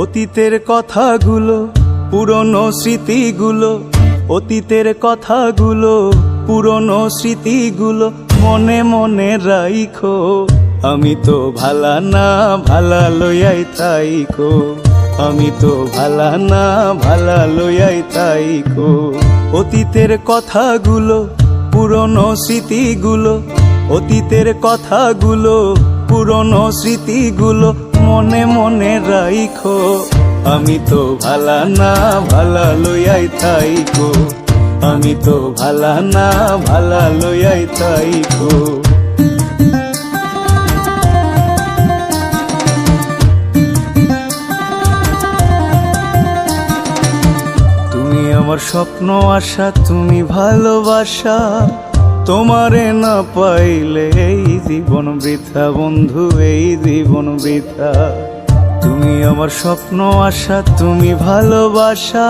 অতীতের কথাগুলো, পুরনো স্মৃতিগুলো, অতীতের কথাগুলো, পুরনো স্মৃতিগুলো মনে মনে রাইখো। আমি তো ভালা না, ভালা লইয়াই তাইকো। আমি তো ভালা না, ভালা লইয়াই তাইকো। অতীতের কথাগুলো, পুরনো স্মৃতিগুলো, অতীতের কথাগুলো, পুরনো স্মৃতিগুলো মনে মনে রাইখো। আমি তো ভালা না, ভালা লইয়াই তাইকো। আমি তো ভালা না, ভালা লইয়াই তাইকো। তুমি আমার স্বপ্ন আশা, তুমি ভালোবাসা, তোমারে না পাইলে এই জীবন বৃথা বন্ধু, এই জীবন বৃথা। তুমি আমার স্বপ্ন আশা, তুমি ভালোবাসা,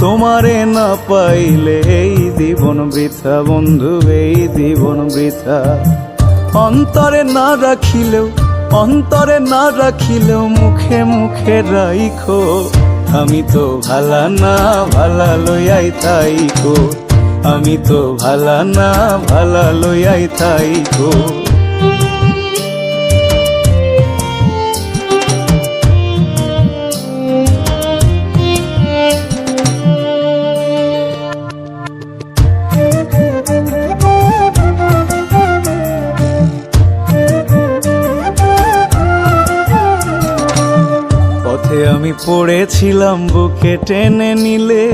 তোমারে না পাইলে এই জীবন বৃথা বন্ধু, এই জীবন বৃথা। অন্তরে না রাখিলেও, অন্তরে না রাখিলেও মুখে মুখে রাইখো। আমি তো ভালা না, ভালা লইয়াই তাইকো। আমি তো ভালা না, ভালা লইয়াই তাইকো। পথে আমি পড়েছিলাম, বুকে টেনে নিলে,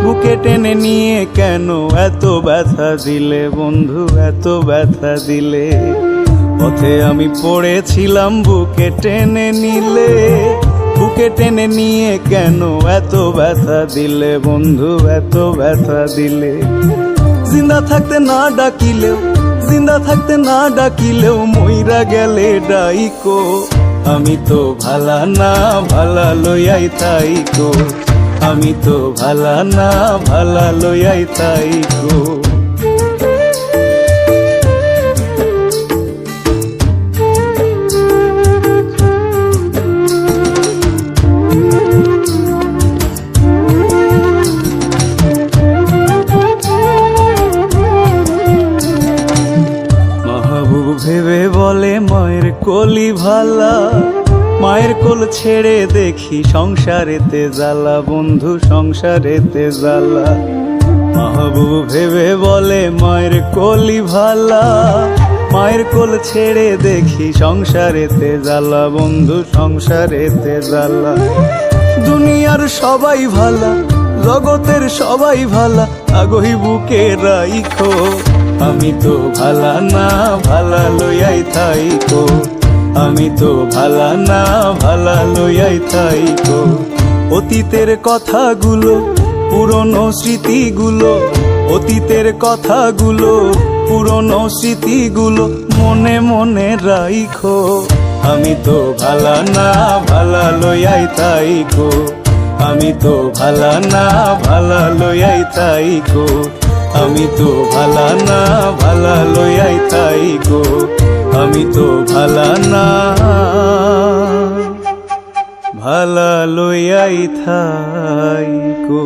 বুকে টেনে নিয়ে কেন এত ব্যথা দিলে বন্ধু, এত ব্যথা দিলে। পথে আমি পড়েছিলাম, বুকে টেনে নিলে, বুকে টেনে নিয়ে কেন এত ব্যথা দিলে বন্ধু, এত ব্যথা দিলে। জিন্দা থাকতে না ডাকিলেও, জিন্দা থাকতে না ডাকিলেও মইরা গেলে ডাইকো। আমি তো ভালা না, ভালা লইয়াই তাইকো। আমি তো ভালা না, ভালা লইয়াই তাইকো। মাহবুব ভেবে বলে মায়ের কোলি ভালা, মায়ের কোল ছেড়ে দেখি সংসারেতে জ্বালা বন্ধু, সংসারেতে জ্বালা। মাহবুব ভেবে বলে মায়ের কোলি ভালা, মায়ের কোল ছেড়ে দেখি সংসারেতে জ্বালা বন্ধু, সংসারেতে জ্বালা। দুনিয়ার সবাই ভালা, জগতের সবাই ভালা, আগই বুকে রাইখো। আমি তো ভালা না, ভালা লইয়াই তাইকো। আমি তো ভালা না, ভালা লইয়াই তাইকো। অতীতের কথাগুলো, পুরনো স্মৃতিগুলো, অতীতের কথাগুলো, পুরনো স্মৃতিগুলো মনে মনে রাইখো। আমি তো ভালা না, ভালা লইয়াই তাইকো। আমি তো ভালা না, ভালা লইয়াই তাইকো। আমি তো ভালা না, ভালা লইয়াই তাইকো। আমি তো ভালা না, ভালা লইয়াই থাইকো।